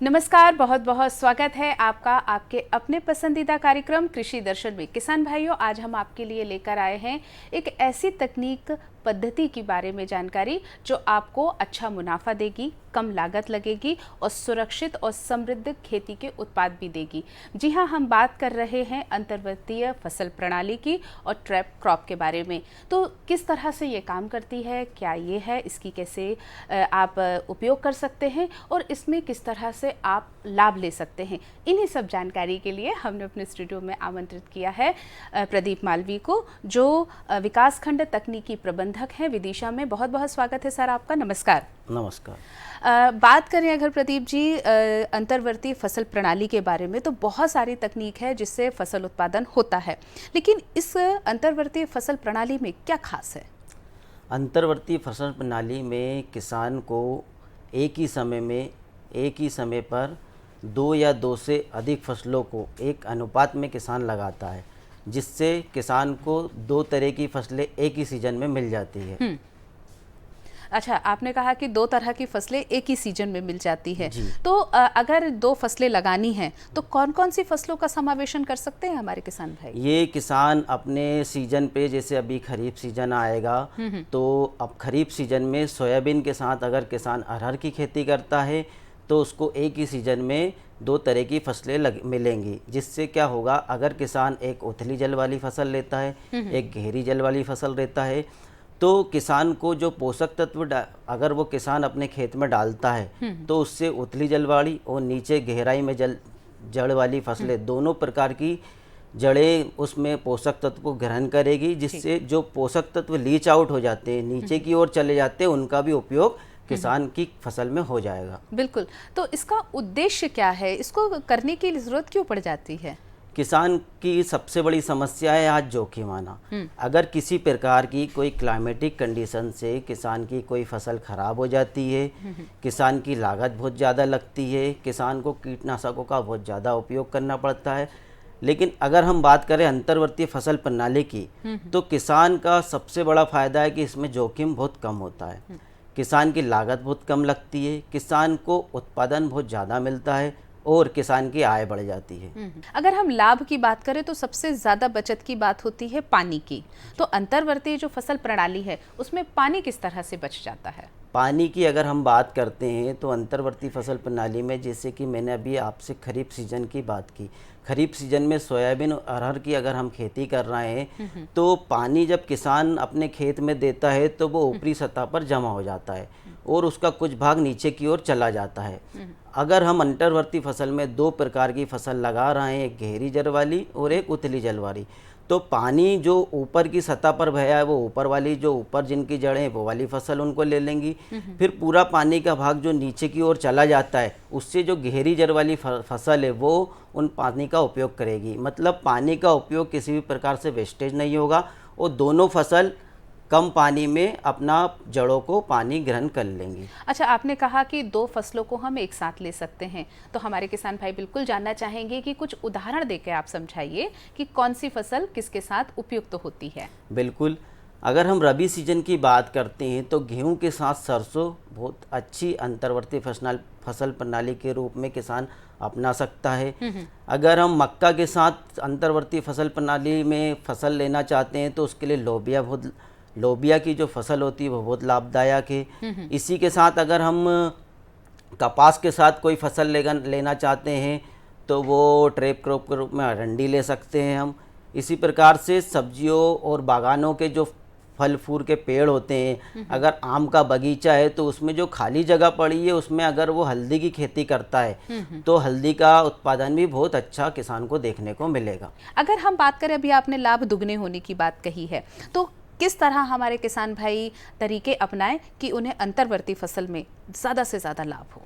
नमस्कार, बहुत बहुत स्वागत है आपका आपके अपने पसंदीदा कार्यक्रम कृषि दर्शन में। किसान भाइयों, आज हम आपके लिए लेकर आए हैं एक ऐसी तकनीक पद्धति के बारे में जानकारी जो आपको अच्छा मुनाफा देगी, कम लागत लगेगी और सुरक्षित और समृद्ध खेती के उत्पाद भी देगी। जी हाँ, हम बात कर रहे हैं अंतर्वर्तीय फसल प्रणाली की और ट्रैप क्रॉप के बारे में। तो किस तरह से ये काम करती है, क्या ये है, इसकी कैसे आप उपयोग कर सकते हैं और इसमें किस तरह से आप लाभ ले सकते हैं, इन्हीं सब जानकारी के लिए हमने अपने स्टूडियो में आमंत्रित किया है प्रदीप मालवी को, जो विकासखंड तकनीकी प्रबंधक हैं विदिशा में। बहुत बहुत स्वागत है सर आपका। नमस्कार। नमस्कार। बात करें अगर प्रदीप जी अंतर्वर्ती फसल प्रणाली के बारे में, तो बहुत सारी तकनीक है जिससे फसल उत्पादन होता है, लेकिन इस अंतर्वर्ती फसल प्रणाली में क्या खास है? अंतर्वर्ती फसल प्रणाली में किसान को एक ही समय पर दो या दो से अधिक फसलों को एक अनुपात में किसान लगाता है, जिससे किसान को दो तरह की फसलें एक ही सीजन में मिल जाती है। अच्छा, आपने कहा कि दो तरह की फसलें एक ही सीजन में मिल जाती है, तो अगर दो फसलें लगानी हैं तो कौन कौन सी फसलों का समावेशन कर सकते हैं हमारे किसान भाई? ये किसान अपने सीजन पे, जैसे अभी खरीफ सीजन आएगा, तो अब खरीफ सीजन में सोयाबीन के साथ अगर किसान अरहर की खेती करता है तो उसको एक ही सीजन में दो तरह की फसलें मिलेंगी, जिससे क्या होगा, अगर किसान एक उथली जल वाली फसल लेता है, एक गहरी जल वाली फसल लेता है, तो किसान को जो पोषक तत्व अगर वो किसान अपने खेत में डालता है तो उससे उथली जल वाली और नीचे गहराई में जड़ वाली फसलें, दोनों प्रकार की जड़ें उसमें पोषक तत्व को ग्रहण करेगी, जिससे जो पोषक तत्व लीच आउट हो जाते हैं, नीचे की ओर चले जाते हैं, उनका भी उपयोग किसान की फसल में हो जाएगा। बिल्कुल। तो इसका उद्देश्य क्या है, इसको करने की जरूरत क्यों पड़ जाती है? किसान की सबसे बड़ी समस्या है आज जोखिम आना। अगर किसी प्रकार की कोई क्लाइमेटिक कंडीशन से किसान की कोई फसल खराब हो जाती है, किसान की लागत बहुत ज़्यादा लगती है, किसान को कीटनाशकों का बहुत ज़्यादा उपयोग करना पड़ता है। लेकिन अगर हम बात करें अंतर्वर्तीय फसल प्रणाली की, तो किसान का सबसे बड़ा फ़ायदा है कि इसमें जोखिम बहुत कम होता है, किसान की लागत बहुत कम लगती है, किसान को उत्पादन बहुत ज़्यादा मिलता है और किसान की आय बढ़ जाती है। अगर हम लाभ की बात करें तो सबसे ज़्यादा बचत की बात होती है पानी की। तो अंतर्वर्तीय जो फसल प्रणाली है उसमें पानी किस तरह से बच जाता है? पानी की अगर हम बात करते हैं तो अंतर्वर्ती फसल प्रणाली में, जैसे कि मैंने अभी आपसे खरीफ सीजन की बात की, खरीफ सीजन में सोयाबीन और अरहर की अगर हम खेती कर रहे हैं तो पानी जब किसान अपने खेत में देता है तो वो ऊपरी सतह पर जमा हो जाता है और उसका कुछ भाग नीचे की ओर चला जाता है। अगर हम अंतर्वर्ती फसल में दो प्रकार की फसल लगा रहे हैं, एक गहरी जल वाली और एक उथली जल वाली, तो पानी जो ऊपर की सतह पर बहया है वो ऊपर वाली, जो ऊपर जिनकी जड़ें वो वाली फसल उनको ले लेंगी। फिर पूरा पानी का भाग जो नीचे की ओर चला जाता है, उससे जो गहरी जड़ वाली फसल है वो उन पानी का उपयोग करेगी। मतलब पानी का उपयोग किसी भी प्रकार से वेस्टेज नहीं होगा और दोनों फसल कम पानी में अपना जड़ों को पानी ग्रहण कर लेंगी। अच्छा, आपने कहा कि दो फसलों को हम एक साथ ले सकते हैं, तो हमारे किसान भाई बिल्कुल जानना चाहेंगे कि कुछ उदाहरण देकर आप समझाइए कि कौन सी फसल किसके साथ उपयुक्त होती है। बिल्कुल। अगर हम रबी सीजन की बात करते हैं तो गेहूं के साथ सरसों बहुत अच्छी अंतर्वर्ती फसल प्रणाली के रूप में किसान अपना सकता है। अगर हम मक्का के साथ अंतर्वर्ती फसल प्रणाली में फसल लेना चाहते हैं तो उसके लिए लोबिया की जो फसल होती है वो बहुत लाभदायक है। इसी के साथ अगर हम कपास के साथ कोई फसल लेना चाहते हैं तो वो ट्रैप क्रॉप के रूप में अरंडी ले सकते हैं हम। इसी प्रकार से सब्जियों और बागानों के जो फल फूल के पेड़ होते हैं, अगर आम का बगीचा है तो उसमें जो खाली जगह पड़ी है उसमें अगर वो हल्दी की खेती करता है तो हल्दी का उत्पादन भी बहुत अच्छा किसान को देखने को मिलेगा। अगर हम बात करें, अभी आपने लाभ दुगने होने की बात कही है, तो किस तरह हमारे किसान भाई तरीके अपनाएं कि उन्हें अंतर्वर्ती फसल में ज़्यादा से ज़्यादा लाभ हो?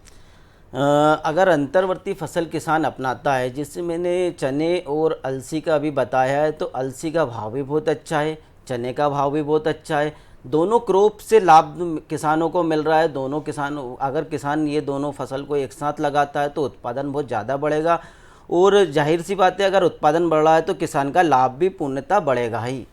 अगर अंतर्वर्ती फसल किसान अपनाता है, जिससे मैंने चने और अलसी का भी बताया है, तो अलसी का भाव भी बहुत अच्छा है, चने का भाव भी बहुत अच्छा है। दोनों क्रॉप से लाभ किसानों को मिल रहा है। अगर किसान ये दोनों फसल को एक साथ लगाता है तो उत्पादन बहुत ज़्यादा बढ़ेगा और जाहिर सी बात है, अगर उत्पादन बढ़ रहा है तो किसान का लाभ भी पूर्णतः बढ़ेगा ही।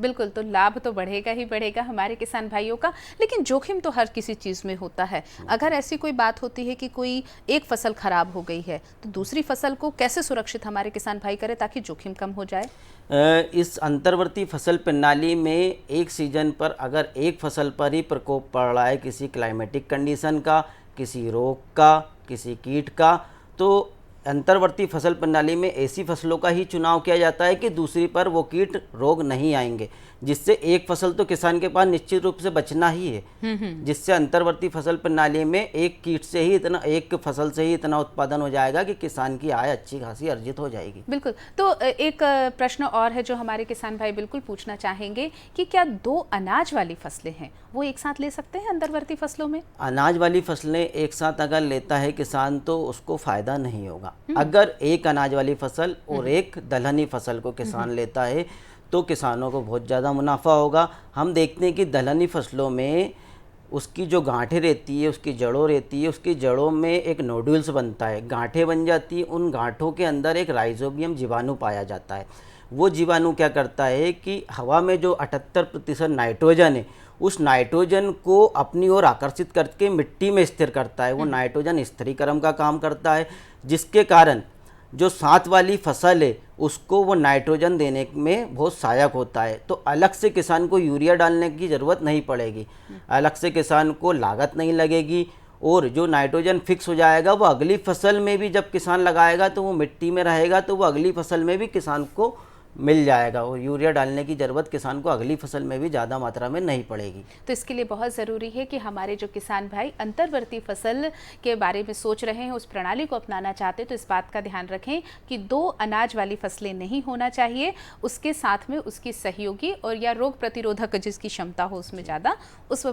बिल्कुल, तो लाभ तो बढ़ेगा ही बढ़ेगा हमारे किसान भाइयों का, लेकिन जोखिम तो हर किसी चीज़ में होता है। अगर ऐसी कोई बात होती है कि कोई एक फसल खराब हो गई है, तो दूसरी फसल को कैसे सुरक्षित हमारे किसान भाई करें ताकि जोखिम कम हो जाए? इस अंतर्वर्ती फसल प्रणाली में एक सीजन पर अगर एक फसल पर ही प्रकोप पड़ रहा है, किसी क्लाइमेटिक कंडीशन का, किसी रोग का, किसी कीट का, तो अंतर्वर्ती फसल प्रणाली में ऐसी फसलों का ही चुनाव किया जाता है कि दूसरी पर वो कीट रोग नहीं आएंगे, जिससे एक फसल तो किसान के पास निश्चित रूप से बचना ही है, जिससे अंतर्वर्ती फसल प्रणाली में एक कीट से ही इतना, एक फसल से ही इतना उत्पादन हो जाएगा कि किसान की आय अच्छी खासी अर्जित हो जाएगी। बिल्कुल, तो एक प्रश्न और है जो हमारे किसान भाई बिल्कुल पूछना चाहेंगे कि क्या 2 अनाज वाली फसलें हैं वो एक साथ ले सकते हैं अंतर्वर्ती फसलों में? अनाज वाली फसलें एक साथ अगर लेता है किसान तो उसको फायदा नहीं होगा। अगर एक अनाज वाली फसल और एक दलहनी फसल को किसान लेता है तो किसानों को बहुत ज़्यादा मुनाफा होगा। हम देखते हैं कि दलहनी फसलों में उसकी जो गांठें रहती है, उसकी जड़ों रहती है, उसकी जड़ों में एक नोड्यूल्स बनता है, गांठें बन जाती हैं, उन गांठों के अंदर एक राइजोबियम जीवाणु पाया जाता है। वो जीवाणु क्या करता है कि हवा में जो 78% नाइट्रोजन है, उस नाइट्रोजन को अपनी ओर आकर्षित करके मिट्टी में स्थिर करता है। वो नाइट्रोजन स्थिरीकरण का काम करता है, जिसके कारण जो साथ वाली फसल है उसको वो नाइट्रोजन देने में बहुत सहायक होता है। तो अलग से किसान को यूरिया डालने की ज़रूरत नहीं पड़ेगी, अलग से किसान को लागत नहीं लगेगी, और जो नाइट्रोजन फिक्स हो जाएगा वो अगली फसल में भी जब किसान लगाएगा तो वो मिट्टी में रहेगा, तो वो अगली फसल में भी किसान को मिल जाएगा, और यूरिया डालने की ज़रूरत किसान को अगली फसल में भी ज़्यादा मात्रा में नहीं पड़ेगी। तो इसके लिए बहुत ज़रूरी है कि हमारे जो किसान भाई अंतर्वर्ती फसल के बारे में सोच रहे हैं, उस प्रणाली को अपनाना चाहते हैं, तो इस बात का ध्यान रखें कि 2 अनाज वाली फसलें नहीं होना चाहिए, उसके साथ में उसकी सहयोगी और या रोग प्रतिरोधक जिसकी क्षमता हो उसमें ज़्यादा, उस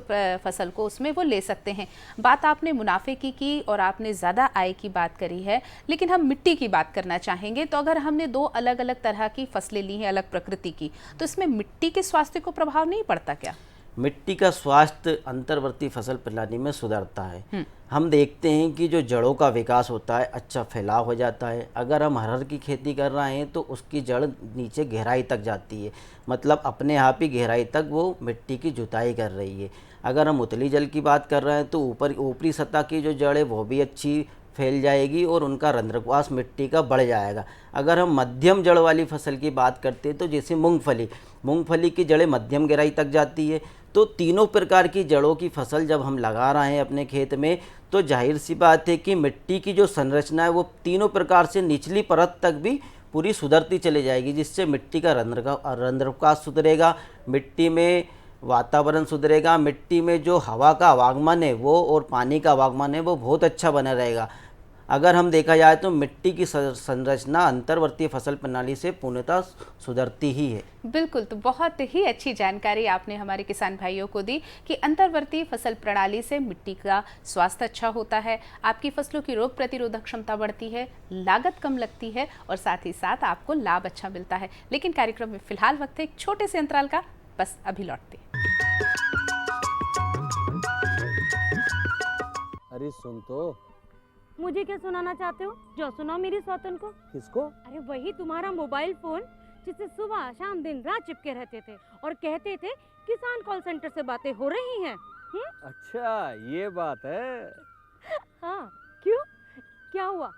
फसल को उसमें वो ले सकते हैं। बात आपने मुनाफे की और आपने ज़्यादा आय की बात करी है, लेकिन हम मिट्टी की बात करना चाहेंगे। तो अगर हमने 2 अलग अलग तरह की फसलें ली है अलग प्रकृति की, तो इसमें मिट्टी के स्वास्थ्य को प्रभाव नहीं पड़ता क्या? मिट्टी का स्वास्थ्य अंतर्वर्ती फसल प्रणाली में सुधरता है। हम देखते हैं कि जो जड़ों का विकास होता है, अच्छा फैलाव हो जाता है। अगर हम अरहर की खेती कर रहे हैं तो उसकी जड़ नीचे गहराई तक जाती है, मतलब अपने आप ही गहराई तक वो मिट्टी की जुताई कर रही है। अगर हम उतली जल की बात कर रहे हैं तो ऊपरी सतह की जो जड़ है वो भी अच्छी फैल जाएगी और उनका रंध्रवास मिट्टी का बढ़ जाएगा। अगर हम मध्यम जड़ वाली फसल की बात करते हैं तो जैसे मूंगफली की जड़ें मध्यम गहराई तक जाती है। तो तीनों प्रकार की जड़ों की फसल जब हम लगा रहे हैं अपने खेत में, तो जाहिर सी बात है कि मिट्टी की जो संरचना है वो तीनों प्रकार से निचली परत तक भी पूरी सुधरती चली जाएगी, जिससे मिट्टी का रंध्रवास सुधरेगा, मिट्टी में वातावरण सुधरेगा, मिट्टी में जो हवा का आवागमन है वो और पानी का आवागमन है वो बहुत अच्छा बना रहेगा। अगर हम देखा जाए तो मिट्टी की संरचना अंतर्वर्तीय फसल प्रणाली से पूर्णतः सुधरती ही है। बिल्कुल, तो बहुत ही अच्छी जानकारी आपने हमारे किसान भाइयों को दी कि अंतर्वर्तीय फसल प्रणाली से मिट्टी का स्वास्थ्य अच्छा होता है, आपकी फसलों की रोग प्रतिरोधक क्षमता बढ़ती है, लागत कम लगती है और साथ ही साथ आपको लाभ अच्छा मिलता है। लेकिन कार्यक्रम में फिलहाल वक्त है एक छोटे से अंतराल का, बस अभी लौटते। अरे सुन तो। मुझे क्या सुनाना चाहते हो? जो सुनाओ मेरी सौतन को। किसको? अरे वही तुम्हारा मोबाइल फोन जिससे सुबह शाम दिन रात चिपके रहते थे और कहते थे किसान कॉल सेंटर से बातें हो रही हैं। अच्छा ये बात है। हाँ, क्यों? क्या हुआ?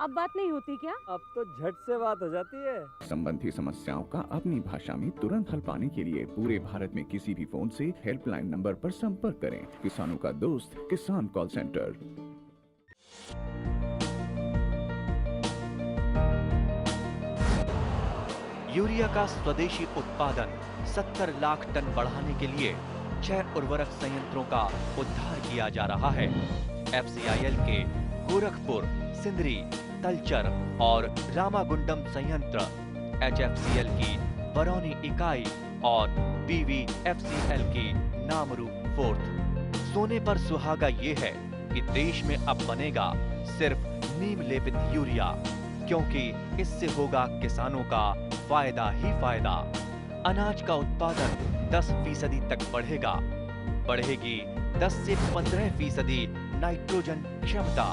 अब बात नहीं होती क्या? अब तो झट से बात हो जाती है। संबंधी समस्याओं का अपनी भाषा में तुरंत हल पाने के लिए पूरे भारत में किसी भी फोन से हेल्पलाइन नंबर पर संपर्क करें। किसानों का दोस्त किसान कॉल सेंटर। यूरिया का स्वदेशी उत्पादन 70 लाख टन बढ़ाने के लिए 6 उर्वरक संयंत्रों का उद्धार किया जा रहा है। FCIL के गोरखपुर, सिंदरी, तलचर और रामागुंडम संयंत्र, HFCL की बरौनी इकाई और BVFCL की नामरू फोर्थ। सोने पर सुहागा ये है कि देश में अब बनेगा सिर्फ नीम लेपित यूरिया, क्योंकि इससे होगा किसानों का फायदा ही फायदा। अनाज का उत्पादन 10% तक बढ़ेगा, बढ़ेगी 10 से 15% नाइट्रोजन क्षमता।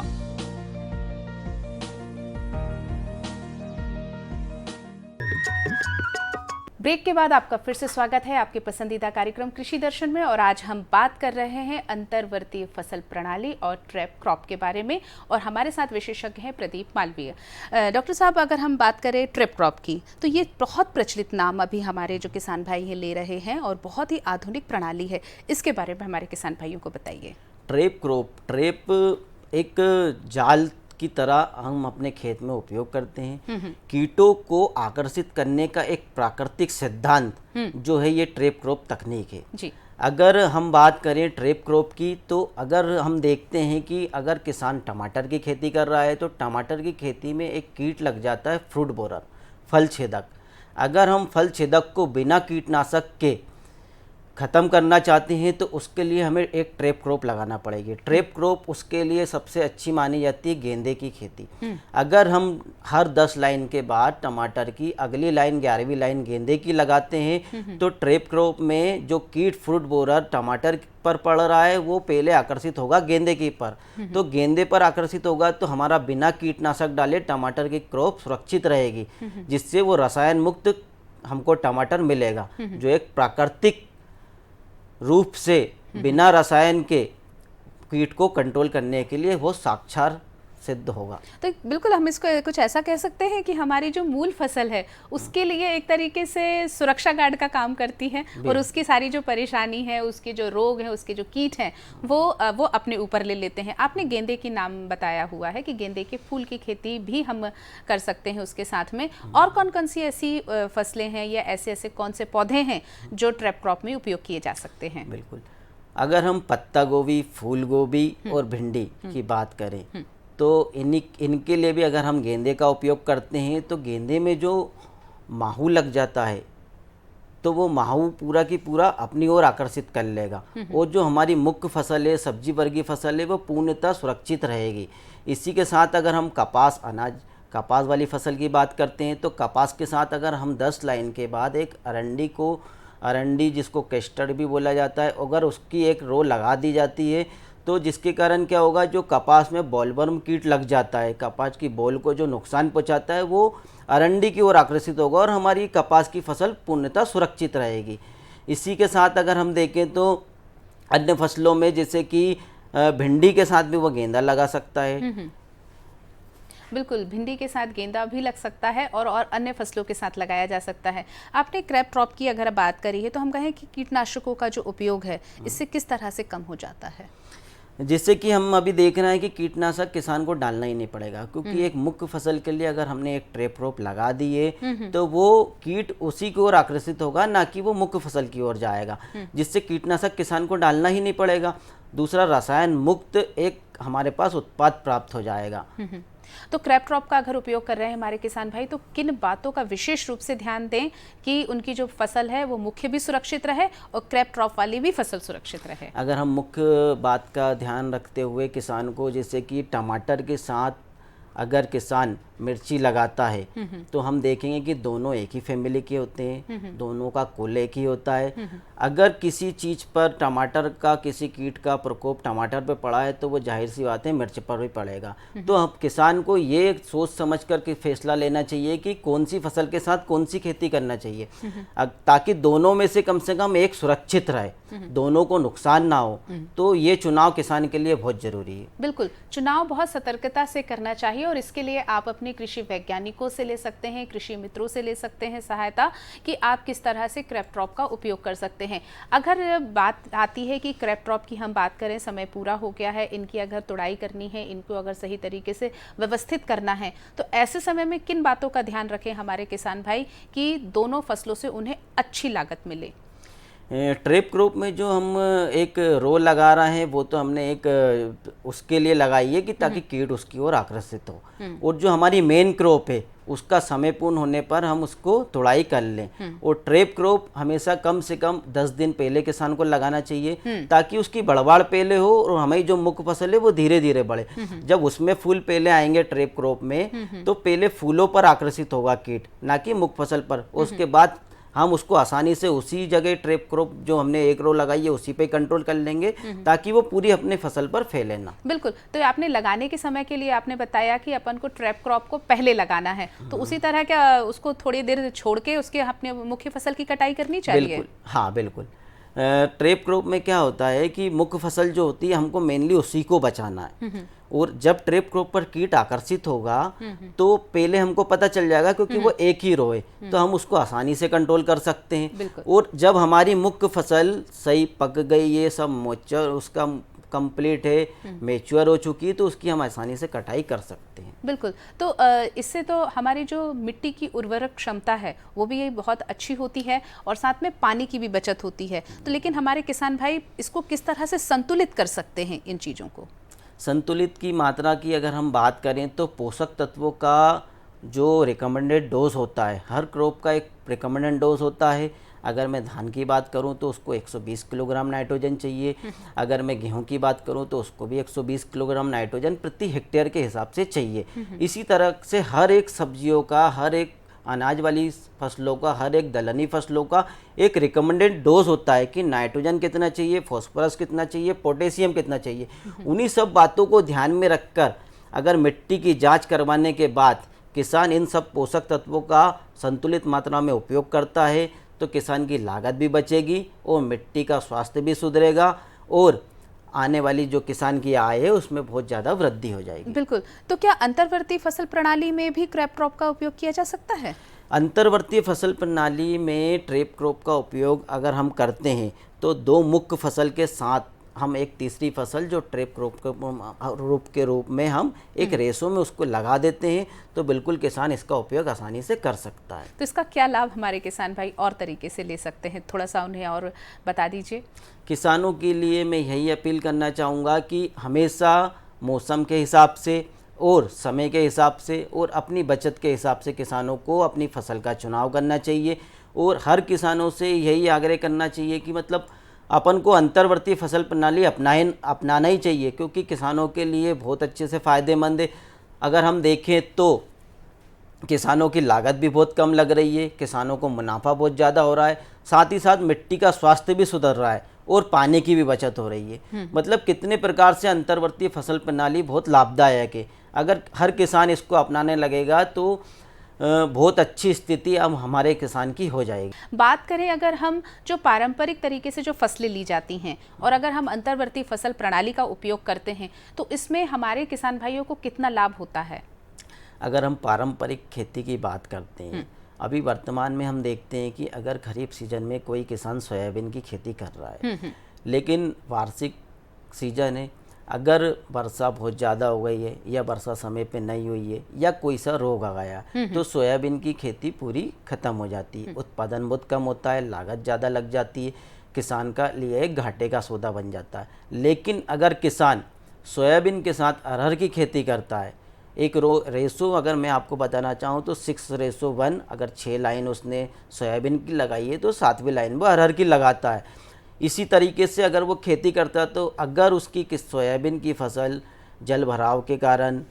ब्रेक के बाद आपका फिर से स्वागत है आपके पसंदीदा कार्यक्रम कृषि दर्शन में। और आज हम बात कर रहे हैं अंतर्वर्ती फसल प्रणाली और ट्रैप क्रॉप के बारे में, और हमारे साथ विशेषज्ञ हैं प्रदीप मालवीय। डॉक्टर साहब, अगर हम बात करें ट्रैप क्रॉप की, तो ये बहुत प्रचलित नाम अभी हमारे जो किसान भाई हैं ले रहे हैं और बहुत ही आधुनिक प्रणाली है। इसके बारे में हमारे किसान भाइयों को बताइए। ट्रैप क्रॉप, ट्रैप एक जाल की तरह हम अपने खेत में उपयोग करते हैं। कीटों को आकर्षित करने का एक प्राकृतिक सिद्धांत जो है ये ट्रैप क्रॉप तकनीक है जी। अगर हम बात करें ट्रैप क्रॉप की, तो अगर हम देखते हैं कि अगर किसान टमाटर की खेती कर रहा है तो टमाटर की खेती में एक कीट लग जाता है फ्रूट बोरर, फल छेदक। अगर हम फल छेदक को बिना कीटनाशक के ख़त्म करना चाहते हैं तो उसके लिए हमें एक ट्रैप क्रॉप लगाना पड़ेगी। ट्रैप क्रॉप उसके लिए सबसे अच्छी मानी जाती है गेंदे की खेती। अगर हम हर 10 लाइन के बाद टमाटर की अगली लाइन 11वीं लाइन गेंदे की लगाते हैं तो ट्रैप क्रॉप में जो कीट फ्रूट बोरर टमाटर पर पड़ रहा है वो पहले आकर्षित होगा गेंदे के पर। तो गेंदे पर आकर्षित होगा तो हमारा बिना कीटनाशक डाले टमाटर की क्रॉप सुरक्षित रहेगी, जिससे वो रसायन मुक्त हमको टमाटर मिलेगा, जो एक प्राकृतिक रूप से बिना रसायन के कीट को कंट्रोल करने के लिए वो साक्षात सिद्ध होगा। तो बिल्कुल हम इसको कुछ ऐसा कह सकते हैं कि हमारी जो मूल फसल है उसके लिए एक तरीके से सुरक्षा गार्ड का काम करती है, और उसकी सारी जो परेशानी है, उसके जो रोग हैं, उसके जो कीट हैं, वो अपने ऊपर ले लेते हैं। आपने गेंदे की नाम बताया हुआ है कि गेंदे के फूल की खेती भी हम कर सकते हैं उसके साथ में। और कौन कौन सी ऐसी फसलें हैं या ऐसे कौन से पौधे हैं जो ट्रैप क्रॉप में उपयोग किए जा सकते हैं? बिल्कुल, अगर हम पत्ता गोभी, फूल गोभी और भिंडी की बात करें तो इनके लिए भी अगर हम गेंदे का उपयोग करते हैं तो गेंदे में जो माहू लग जाता है तो वो माहू पूरा की पूरा अपनी ओर आकर्षित कर लेगा, और जो हमारी मुख्य फसल है, सब्जी वर्गीय फसल है, वो पूर्णतः सुरक्षित रहेगी। इसी के साथ अगर हम कपास वाली फसल की बात करते हैं तो कपास के साथ अगर हम 10 लाइन के बाद एक अरंडी जिसको कैस्टर्ड भी बोला जाता है, अगर उसकी एक रो लगा दी जाती है तो जिसके कारण क्या होगा, जो कपास में बॉलवर्म कीट लग जाता है, कपास की बॉल को जो नुकसान पहुंचाता है, वो अरंडी की ओर आकर्षित होगा और हमारी कपास की फसल पूर्णतः सुरक्षित रहेगी। इसी के साथ अगर हम देखें तो अन्य फसलों में जैसे कि भिंडी के साथ भी वो गेंदा लगा सकता है। बिल्कुल, भिंडी के साथ गेंदा भी लग सकता है और अन्य फसलों के साथ लगाया जा सकता है। आपने क्रैप क्रॉप की अगर बात करी है तो हम कहें कि कीटनाशकों का जो उपयोग है इससे किस तरह से कम हो जाता है? जिससे कि हम अभी देख रहे हैं कि कीटनाशक किसान को डालना ही नहीं पड़ेगा, क्योंकि एक मुख्य फसल के लिए अगर हमने एक ट्रैप क्रॉप लगा दी है तो वो कीट उसी की ओर आकर्षित होगा, ना कि वो मुख्य फसल की ओर जाएगा, जिससे कीटनाशक किसान को डालना ही नहीं पड़ेगा। दूसरा, रसायन मुक्त एक हमारे पास उत्पाद प्राप्त हो जाएगा। तो क्रैप क्रॉप का अगर उपयोग कर रहे हैं हमारे किसान भाई, तो किन बातों का विशेष रूप से ध्यान दें कि उनकी जो फसल है वो मुख्य भी सुरक्षित रहे और क्रैप क्रॉप वाली भी फसल सुरक्षित रहे? अगर हम मुख्य बात का ध्यान रखते हुए किसान को, जैसे कि टमाटर के साथ अगर किसान मिर्ची लगाता है तो हम देखेंगे कि दोनों एक ही फैमिली के होते हैं, दोनों का कुल एक ही होता है। अगर किसी चीज़ पर टमाटर का किसी कीट का प्रकोप टमाटर पर पड़ा है तो वो जाहिर सी बात है मिर्च पर भी पड़ेगा। तो हम किसान को ये सोच समझ कर के फैसला लेना चाहिए कि कौन सी फसल के साथ कौन सी खेती करना चाहिए, ताकि दोनों में से कम एक सुरक्षित रहे, दोनों को नुकसान ना हो। तो ये चुनाव किसान के लिए बहुत जरूरी है। बिल्कुल, चुनाव बहुत सतर्कता से करना चाहिए और इसके लिए आप अपने कृषि वैज्ञानिकों से ले सकते हैं, कृषि मित्रों से ले सकते हैं सहायता कि आप किस तरह से क्रैप क्रॉप का उपयोग कर सकते हैं। अगर बात आती है कि क्रैप क्रॉप की हम बात करें, समय पूरा हो गया है, इनकी अगर तुड़ाई करनी है, इनको अगर सही तरीके से व्यवस्थित करना है, तो ऐसे समय में किन बातों का ध्यान रखें हमारे किसान भाई कि दोनों फसलों से उन्हें अच्छी लागत मिले? ट्रैप क्रॉप में जो हम एक रो लगा रहे हैं वो तो हमने एक उसके लिए लगाई है कि ताकि कीट उसकी ओर आकर्षित हो, और जो हमारी मेन क्रॉप है उसका समय पूर्ण होने पर हम उसको तुड़ाई कर लें। और ट्रैप क्रॉप हमेशा कम से कम 10 दिन पहले किसान को लगाना चाहिए ताकि उसकी बढ़वाड़ पहले हो और हमारी जो मुख्य फसल है वो धीरे धीरे बढ़े। जब उसमें फूल पहले आएंगे ट्रैप क्रॉप में तो पहले फूलों पर आकर्षित होगा कीट, ना कि मुख्य फसल पर। उसके बाद हम उसको आसानी से उसी जगह ट्रैप क्रॉप जो हमने 1 रो लगाई है उसी पे कंट्रोल कर लेंगे, ताकि वो पूरी अपने फसल पर फैले ना। बिल्कुल। तो आपने लगाने के समय के लिए आपने बताया कि अपन को ट्रैप क्रॉप को पहले लगाना है, तो उसी तरह क्या उसको थोड़ी देर छोड़ के उसके अपने मुख्य फसल की कटाई करनी चाहिए? बिल्कुल, हाँ बिल्कुल। ट्रैप क्रॉप में क्या होता है कि मुख्य फसल जो होती है हमको मेनली उसी को बचाना है, और जब ट्रैप क्रॉप पर कीट आकर्षित होगा तो पहले हमको पता चल जाएगा, क्योंकि वो एक ही रो है तो हम उसको आसानी से कंट्रोल कर सकते हैं। और जब हमारी मुख्य फसल सही पक गई, ये सब मोइस्चर उसका कंप्लीट है, मैच्योर हो चुकी है, तो उसकी हम आसानी से कटाई कर सकते हैं। बिल्कुल। तो इससे तो हमारी जो मिट्टी की उर्वरक क्षमता है वो भी बहुत अच्छी होती है, और साथ में पानी की भी बचत होती है। तो लेकिन हमारे किसान भाई इसको किस तरह से संतुलित कर सकते हैं इन चीज़ों को? संतुलित की मात्रा की अगर हम बात करें तो पोषक तत्वों का जो रिकमेंडेड डोज होता है, हर क्रॉप का एक रिकमेंडेड डोज होता है। अगर मैं धान की बात करूं तो उसको 120 किलोग्राम नाइट्रोजन चाहिए, अगर मैं गेहूं की बात करूं तो उसको भी 120 किलोग्राम नाइट्रोजन प्रति हेक्टेयर के हिसाब से चाहिए। इसी तरह से हर एक सब्जियों का, हर एक अनाज वाली फसलों का, हर एक दलहनी फसलों का एक रिकमेंडेड डोज होता है कि नाइट्रोजन कितना चाहिए, फॉस्फोरस कितना चाहिए, पोटेशियम कितना चाहिए। उन्हीं सब बातों को ध्यान में रखकर अगर मिट्टी की जांच करवाने के बाद किसान इन सब पोषक तत्वों का संतुलित मात्रा में उपयोग करता है तो किसान की लागत भी बचेगी और मिट्टी का स्वास्थ्य भी सुधरेगा, और आने वाली जो किसान की आय है उसमें बहुत ज़्यादा वृद्धि हो जाएगी। बिल्कुल। तो क्या अंतर्वर्ती फसल प्रणाली में भी ट्रैप क्रॉप का उपयोग किया जा सकता है? अंतर्वर्ती फसल प्रणाली में ट्रैप क्रॉप का उपयोग अगर हम करते हैं तो 2 मुख्य फसल के साथ हम एक तीसरी फसल जो ट्रैप क्रॉप के रूप में हम एक रेशो में उसको लगा देते हैं, तो बिल्कुल किसान इसका उपयोग आसानी से कर सकता है। तो इसका क्या लाभ हमारे किसान भाई और तरीके से ले सकते हैं, थोड़ा सा उन्हें और बता दीजिए। किसानों के लिए मैं यही अपील करना चाहूँगा कि हमेशा मौसम के हिसाब से और समय के हिसाब से और अपनी बचत के हिसाब से किसानों को अपनी फसल का चुनाव करना चाहिए, और हर किसानों से यही आग्रह करना चाहिए कि मतलब अपन को अंतर्वर्ती फसल प्रणाली अपनाना ही चाहिए, क्योंकि किसानों के लिए बहुत अच्छे से फ़ायदेमंद है। अगर हम देखें तो किसानों की लागत भी बहुत कम लग रही है, किसानों को मुनाफा बहुत ज़्यादा हो रहा है, साथ ही साथ मिट्टी का स्वास्थ्य भी सुधर रहा है और पानी की भी बचत हो रही है। मतलब कितने प्रकार से अंतर्वर्ती फसल प्रणाली बहुत लाभदायक है। अगर हर किसान इसको अपनाने लगेगा तो बहुत अच्छी स्थिति अब हमारे किसान की हो जाएगी। बात करें अगर हम जो पारंपरिक तरीके से जो फसलें ली जाती हैं और अगर हम अंतर्वर्ती फसल प्रणाली का उपयोग करते हैं तो इसमें हमारे किसान भाइयों को कितना लाभ होता है? अगर हम पारंपरिक खेती की बात करते हैं, अभी वर्तमान में हम देखते हैं कि अगर खरीफ सीजन में कोई किसान सोयाबीन की खेती कर रहा है, लेकिन वार्षिक सीजन है, अगर वर्षा बहुत ज़्यादा हो गई है या वर्षा समय पे नहीं हुई है या कोई सा रोग आ गया तो सोयाबीन की खेती पूरी ख़त्म हो जाती है। उत्पादन बहुत कम होता है, लागत ज़्यादा लग जाती है, किसान का लिए एक घाटे का सौदा बन जाता है। लेकिन अगर किसान सोयाबीन के साथ अरहर की खेती करता है, एक रेशो अगर मैं आपको बताना चाहूँ तो 6:1, अगर 6 लाइन उसने सोयाबीन की लगाई है तो 7वीं लाइन वो अरहर की लगाता है। इसी तरीके से अगर वो खेती करता है तो अगर उसकी सोयाबीन की फसल जल भराव के कारण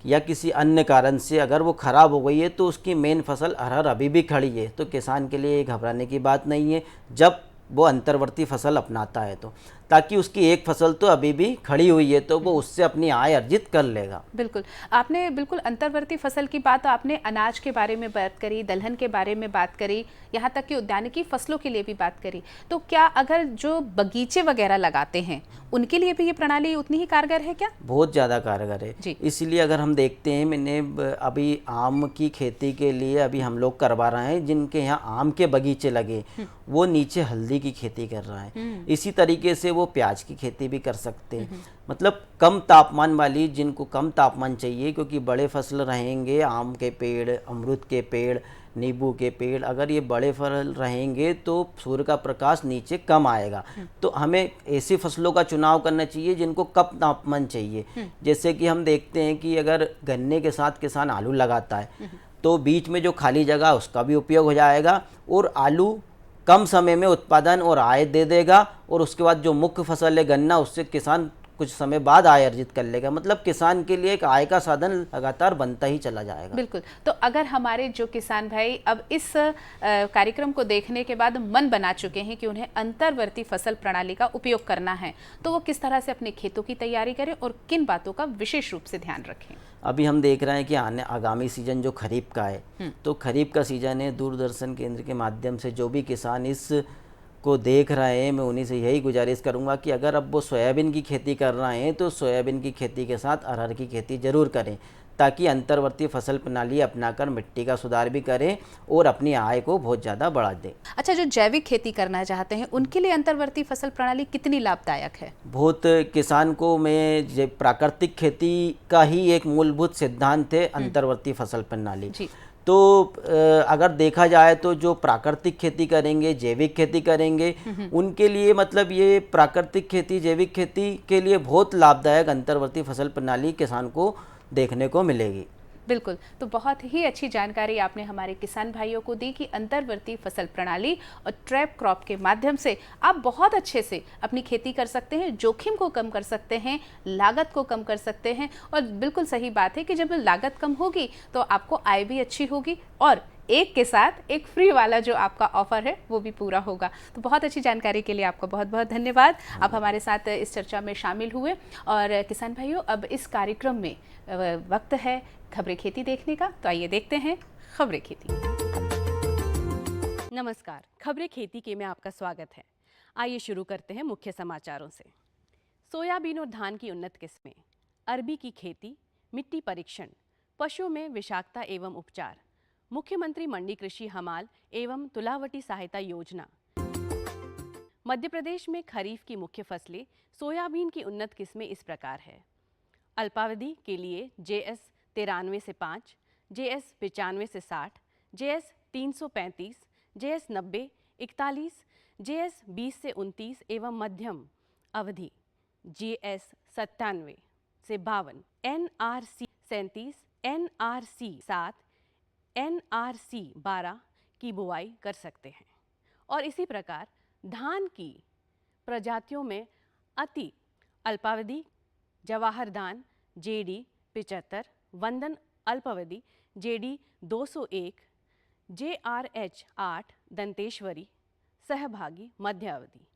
या किसी अन्य कारण से अगर वो ख़राब हो गई है तो उसकी मेन फसल अरहर अभी भी खड़ी है, तो किसान के लिए घबराने की बात नहीं है जब वो अंतर्वर्ती फसल अपनाता है, तो ताकि उसकी एक फसल तो अभी भी खड़ी हुई है तो वो उससे अपनी आय अर्जित कर लेगा। बिल्कुल, आपने बिल्कुल अंतर्वर्ती फसल की बात, आपने अनाज के बारे में बात करी, दलहन के बारे में बात करी, यहाँ तक कि उद्यानिकी फसलों के लिए भी बात करी। तो क्या अगर जो बगीचे वगैरह लगाते हैं उनके लिए भी ये प्रणाली उतनी ही कारगर है क्या? बहुत ज़्यादा कारगर है जी। इसलिए अगर हम देखते हैं, मैंने अभी आम की खेती के लिए अभी हम लोग करवा रहे हैं, जिनके यहाँ आम के बगीचे लगे वो नीचे हल्दी की खेती कर रहा है। इसी तरीके से वो प्याज की खेती भी कर सकते हैं। मतलब कम तापमान वाली, जिनको कम तापमान चाहिए, क्योंकि बड़े फसल रहेंगे, आम के पेड़, अमरूद के पेड़, नींबू के पेड़, अगर ये बड़े फल रहेंगे तो सूर्य का प्रकाश नीचे कम आएगा। तो हमें ऐसी फसलों का चुनाव करना चाहिए जिनको कम तापमान चाहिए। जैसे कि हम देखते हैं कि अगर गन्ने के साथ किसान आलू लगाता है तो बीच में जो खाली जगह उसका भी उपयोग हो जाएगा और आलू कम समय में उत्पादन और आय दे देगा, और उसके बाद जो मुख्य फसल है गन्ना, उससे किसान कुछ समय बाद आय अर्जित कर लेगा। मतलब किसान के लिए एक आय का साधन लगातार बनता ही चला जाएगा। बिल्कुल। तो अगर हमारे जो किसान भाई अब इस कार्यक्रम को देखने के बाद मन बना चुके हैं कि उन्हें अंतर्वर्ती फसल प्रणाली का उपयोग करना है, तो वो किस तरह से अपने खेतों की तैयारी करें और किन बातों का विशेष रूप से ध्यान रखें? अभी हम देख रहे हैं कि आगामी सीजन जो खरीफ का है, तो खरीफ का सीजन है। दूरदर्शन केंद्र के माध्यम से जो भी किसान इस को देख रहे हैं, मैं उन्हीं से यही गुजारिश करूंगा कि अगर अब वो सोयाबीन की खेती कर रहे हैं तो सोयाबीन की खेती के साथ अरहर की खेती ज़रूर करें, ताकि अंतर्वर्ती फसल प्रणाली अपनाकर मिट्टी का सुधार भी करें और अपनी आय को बहुत ज़्यादा बढ़ा दें। अच्छा, जो जैविक खेती करना चाहते हैं उनके लिए अंतर्वर्ती फसल प्रणाली कितनी लाभदायक है? बहुत किसान को मैं प्राकृतिक खेती का ही एक मूलभूत सिद्धांत है अंतर्वर्ती फसल प्रणाली। तो अगर देखा जाए तो जो प्राकृतिक खेती करेंगे, जैविक खेती करेंगे, उनके लिए मतलब ये प्राकृतिक खेती, जैविक खेती के लिए बहुत लाभदायक अंतर्वर्ती फसल प्रणाली किसान को देखने को मिलेगी। बिल्कुल। तो बहुत ही अच्छी जानकारी आपने हमारे किसान भाइयों को दी कि अंतर्वर्ती फसल प्रणाली और ट्रैप क्रॉप के माध्यम से आप बहुत अच्छे से अपनी खेती कर सकते हैं, जोखिम को कम कर सकते हैं, लागत को कम कर सकते हैं। और बिल्कुल सही बात है कि जब लागत कम होगी तो आपको आय भी अच्छी होगी और एक के साथ एक फ्री वाला जो आपका ऑफर है वो भी पूरा होगा। तो बहुत अच्छी जानकारी के लिए आपका बहुत बहुत धन्यवाद। आप हमारे साथ इस चर्चा में शामिल हुए। और किसान भाइयों, अब इस कार्यक्रम में वक्त है खबरें खेती देखने का, तो आइए देखते हैं खबरें खेती। नमस्कार, खबरें खेती के में आपका स्वागत है। आइए शुरू करते हैं मुख्य समाचारों से। सोयाबीन और धान की उन्नत किस्में, अरबी की खेती, मिट्टी परीक्षण, पशुओं में विषाक्तता एवं उपचार, मुख्यमंत्री मंडी कृषि हमाल एवं तुलावटी सहायता योजना। मध्य प्रदेश में खरीफ की मुख्य फसलें सोयाबीन की उन्नत किस्में इस प्रकार है। अल्पावधि के लिए JS 93 से 5, JS 95 से 60, JS 335, JS 90, 41, JS 20 से 29 एवं मध्यम अवधि JS 97 से 52, NRC 37, NRC 7, NRC 12 की बुआई कर सकते हैं। और इसी प्रकार धान की प्रजातियों में अति अल्पावधि जवाहर धान JD 75, वंदन अल्पावधि JD 201, JRH 8 दंतेश्वरी सहभागी मध्य अवधि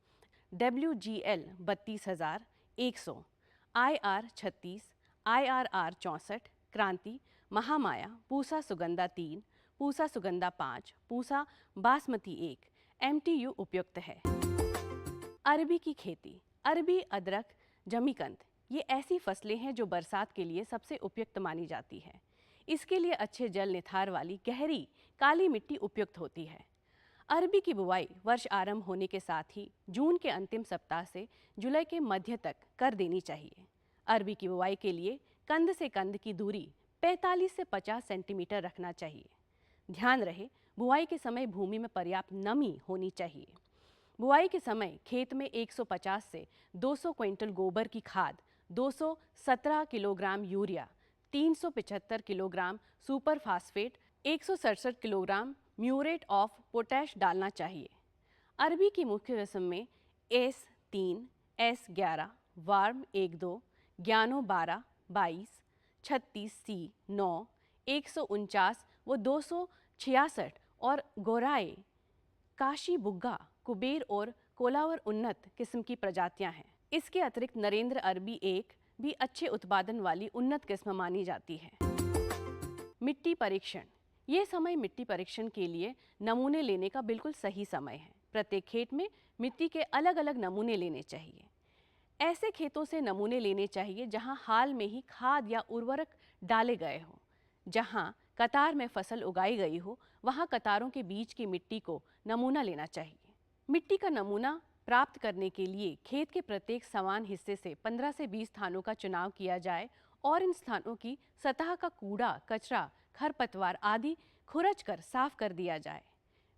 WGL 32,100, IR 36, IRR 64, क्रांति, महामाया, पूसा सुगंधा 3, पूसा सुगंधा 5, पूसा बासमती 1, MTU उपयुक्त है। अरबी की खेती, अरबी, अदरक, जमीकंद, ये ऐसी फसलें हैं जो बरसात के लिए सबसे उपयुक्त मानी जाती है। इसके लिए अच्छे जल निथार वाली गहरी काली मिट्टी उपयुक्त होती है। अरबी की बुवाई वर्ष आरंभ होने के साथ ही जून के अंतिम सप्ताह से जुलाई के मध्य तक कर देनी चाहिए। अरबी की बुवाई के लिए कंद से कंद की दूरी 45 से 50 सेंटीमीटर रखना चाहिए। ध्यान रहे, बुवाई के समय भूमि में पर्याप्त नमी होनी चाहिए। बुआई के समय खेत में 150 से 200 क्विंटल गोबर की खाद, 217 kilogram urea, 375 kilogram super phosphate, 167 kilogram muriate of potash डालना चाहिए। अरबी की मुख्य किस्म में S3, S11, वार्म 1-2, ज्ञानो 12, 22, 36C 9, 149 व 266 और गोराए, काशी बुग्गा, कुबेर और कोलावर उन्नत किस्म की प्रजातियां हैं। इसके अतिरिक्त नरेंद्र अरबी 1 भी अच्छे उत्पादन वाली उन्नत किस्म मानी जाती है। मिट्टी परीक्षण, ये समय मिट्टी परीक्षण के लिए नमूने लेने का बिल्कुल सही समय है। प्रत्येक खेत में मिट्टी के अलग अलग नमूने लेने चाहिए। ऐसे खेतों से नमूने लेने चाहिए जहां हाल में ही खाद या उर्वरक डाले गए हो। जहां कतार में फसल उगाई गई हो, वहां कतारों के बीच की मिट्टी को नमूना लेना चाहिए। मिट्टी का नमूना प्राप्त करने के लिए खेत के प्रत्येक समान हिस्से से 15 से 20 स्थानों का चुनाव किया जाए और इन स्थानों की सतह का कूड़ा, कचरा, खरपतवार आदि खुरच कर साफ कर दिया जाए।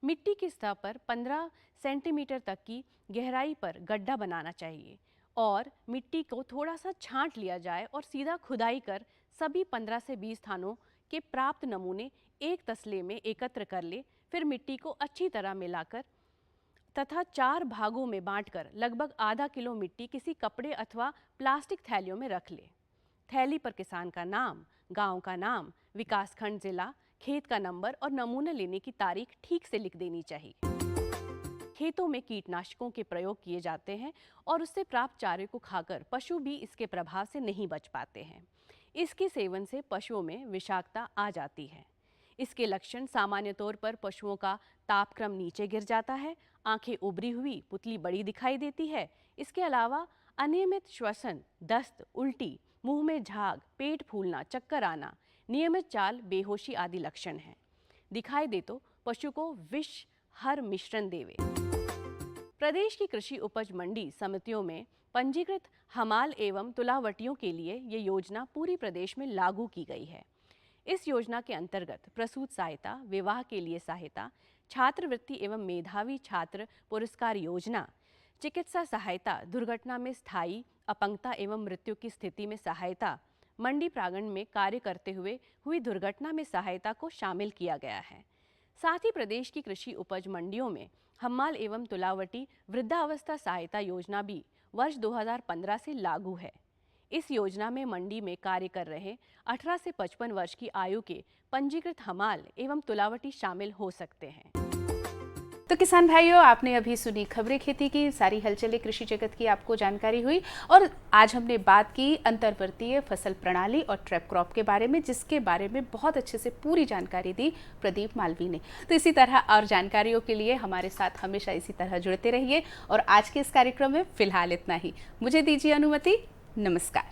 मिट्टी की सतह पर 15 सेंटीमीटर तक की गहराई पर गड्ढा बनाना चाहिए और मिट्टी को थोड़ा सा छांट लिया जाए और सीधा खुदाई कर सभी 15 से 20 स्थानों के प्राप्त नमूने एक तसले में एकत्र कर ले। फिर मिट्टी को अच्छी तरह मिलाकर तथा 4 भागों में बांटकर लगभग आधा किलो मिट्टी किसी कपड़े अथवा प्लास्टिक थैलियों में रख ले। थैली पर किसान का नाम, गांव का नाम, विकासखंड, जिला, खेत का नंबर और नमूना लेने की तारीख ठीक से लिख देनी चाहिए। खेतों में कीटनाशकों के प्रयोग किए जाते हैं और उससे प्राप्त चारे को खाकर पशु भी इसके प्रभाव से नहीं बच पाते हैं। इसके सेवन से पशुओं में विषाक्तता आ जाती है। इसके लक्षण सामान्य तौर पर पशुओं का तापक्रम नीचे गिर जाता है, आंखें उभरी हुई, पुतली बड़ी दिखाई देती है। इसके अलावा अनियमित श्वसन, दस्त, उल्टी, मुंह में झाग, पेट फूलना, चक्कर आना, नियमित चाल, बेहोशी आदि लक्षण हैं। दिखाई दे तो पशु को विष हर मिश्रण देवे। प्रदेश की कृषि उपज मंडी समितियों में पंजीकृत हमाल एवं तुलावटियों के लिए ये योजना पूरी प्रदेश में लागू की गई है। इस योजना के अंतर्गत प्रसूत सहायता, विवाह के लिए सहायता, छात्रवृत्ति एवं मेधावी छात्र पुरस्कार योजना, चिकित्सा सहायता, दुर्घटना में स्थायी अपंगता एवं मृत्यु की स्थिति में सहायता, मंडी प्रांगण में कार्य करते हुए हुई दुर्घटना में सहायता को शामिल किया गया है। साथ ही प्रदेश की कृषि उपज मंडियों में हम्माल एवं तुलावटी वृद्धावस्था सहायता योजना भी वर्ष 2015 से लागू है। इस योजना में मंडी में कार्य कर रहे 18 से 55 वर्ष की आयु के पंजीकृत हमाल एवं तुलावटी शामिल हो सकते हैं। तो किसान भाइयों, आपने अभी सुनी खबरें खेती की, सारी हलचलें कृषि जगत की आपको जानकारी हुई और आज हमने बात की अंतर्वर्तीय फसल प्रणाली और ट्रैप क्रॉप के बारे में, जिसके बारे में बहुत अच्छे से पूरी जानकारी दी प्रदीप मालवी ने। तो इसी तरह और जानकारियों के लिए हमारे साथ हमेशा इसी तरह जुड़ते रहिए और आज के इस कार्यक्रम में फिलहाल इतना ही। मुझे दीजिए अनुमति। नमस्कार।